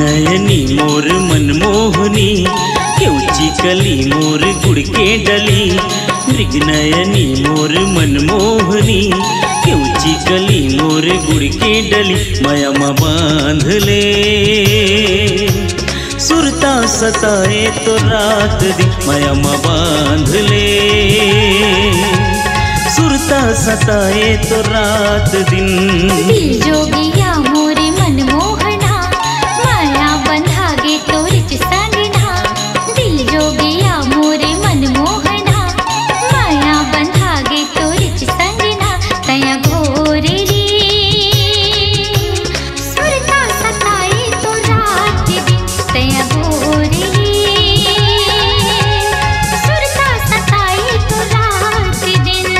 मृगनयनी मोर मनमोहनी, क्यों चिकली मोर गुड़ के डली। मृगनयनी मोर मनमोहनी, क्यों चिकली मोर गुड़ के डली। माया में बांध ले सुरता सताए तो रात दिन। माया में बांध ले सुरता सताए तो रात दिन। दिल जोगिया मोरे मनमोहना, माया बंधागे तो रिच संगना। दिल जोगिया मोरे मनमोहना, माया बंधागे तो रिच संगना। तया घोरे रे सुरता सताए तो रात दिन। तया घोरे रे सुरता सताए तो रात दिन।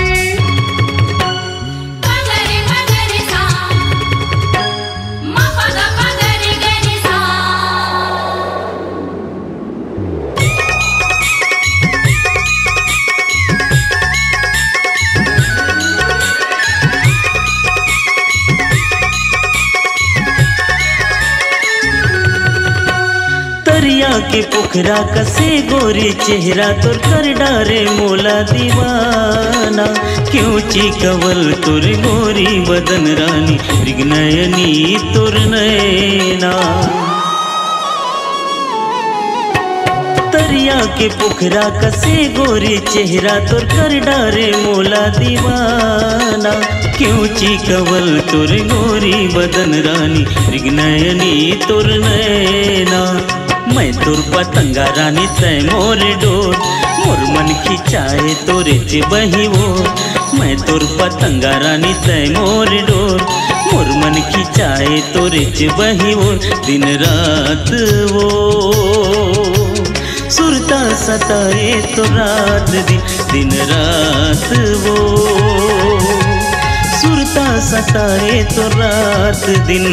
दरिया के पोखरा कसे गोरी चेहरा तोर कर डारे मोला दीवाना। क्यों चिकवल तोर गोरी बदन रानी, मृगनयनी तोर नैना। दरिया के पोखरा कसे गोरी चेहरा तोर कर डारे मोला दीवाना। क्यों चिकवल तोर गोरी बदन रानी, मृगनयनी तोर नैना। मैं तोर पतंगा रानी तय मोर डोर, मोर मन खिंचाए तोरे चे बही वो। मैं तोर पतंगा रानी तय मोर डोर, मोर मन खिंचाए तोरे चे बही वो। दिन रात वो सुरता सताए तो रात दिन। दिन रात वो सुरता सताए तो रात दिन।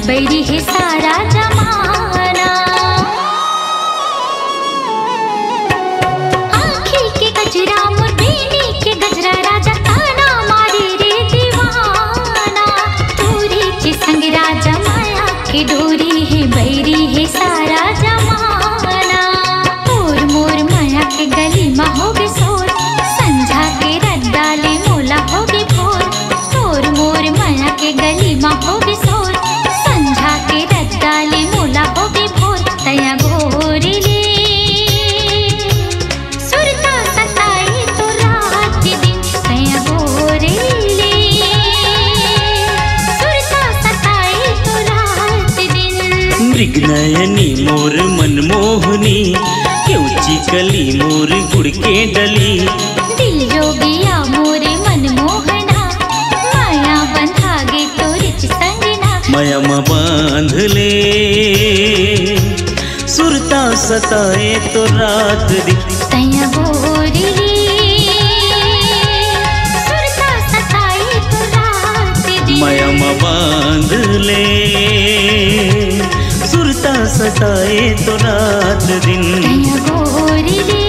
बैरी है सारा जमाना। आँखी के गजरा मुर्देनी के गजरा, राजा ताना मारे रे दीवाना। तोरी चे संग राजा माया के डोरी है, बैरी है सारा जमाना। तोर मोर माया के गली में होगे सोर, संझा के रत डाले मोला होगे भोर। तोर मोर माया के गली में होगे सोर, संझा के रत डाले मोला होगे भोर। तया घोरे ले सुरता सताए तो रात दिन। तया घोरे ले सुरता सताए तो रात दिन। मृगनयनी मोर मनमोहनी, क्यों चिकली मोर गुड़ के डली। दिल जोगिया मोरे मनमोहना, माया बंधागे तो रिच संगना। माया में बांध ले सुरता सताए तो रात दिन। तया घोरे रे सुरता सताए तो रात दिन। माया में बांध ले सुरता सताए तो रात दिन। तया घोरे रे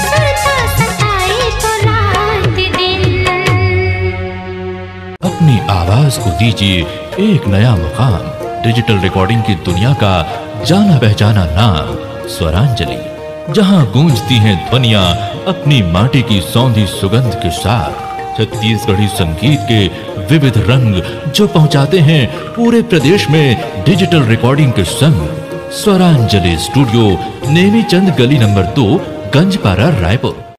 सुरता सताए तो रात दिन। अपनी आवाज को दीजिए एक नया मुकाम। डिजिटल रिकॉर्डिंग की दुनिया का जाना पहचाना नाम स्वरांजलि, जहां गूंजती हैं ध्वनियां अपनी माटी की सौंधी सुगंध के साथ। छत्तीसगढ़ी संगीत के विविध रंग जो पहुंचाते हैं पूरे प्रदेश में डिजिटल रिकॉर्डिंग के संग। स्वरांजलि स्टूडियो, नेमीचंद गली नंबर 2, गंजपारा, रायपुर।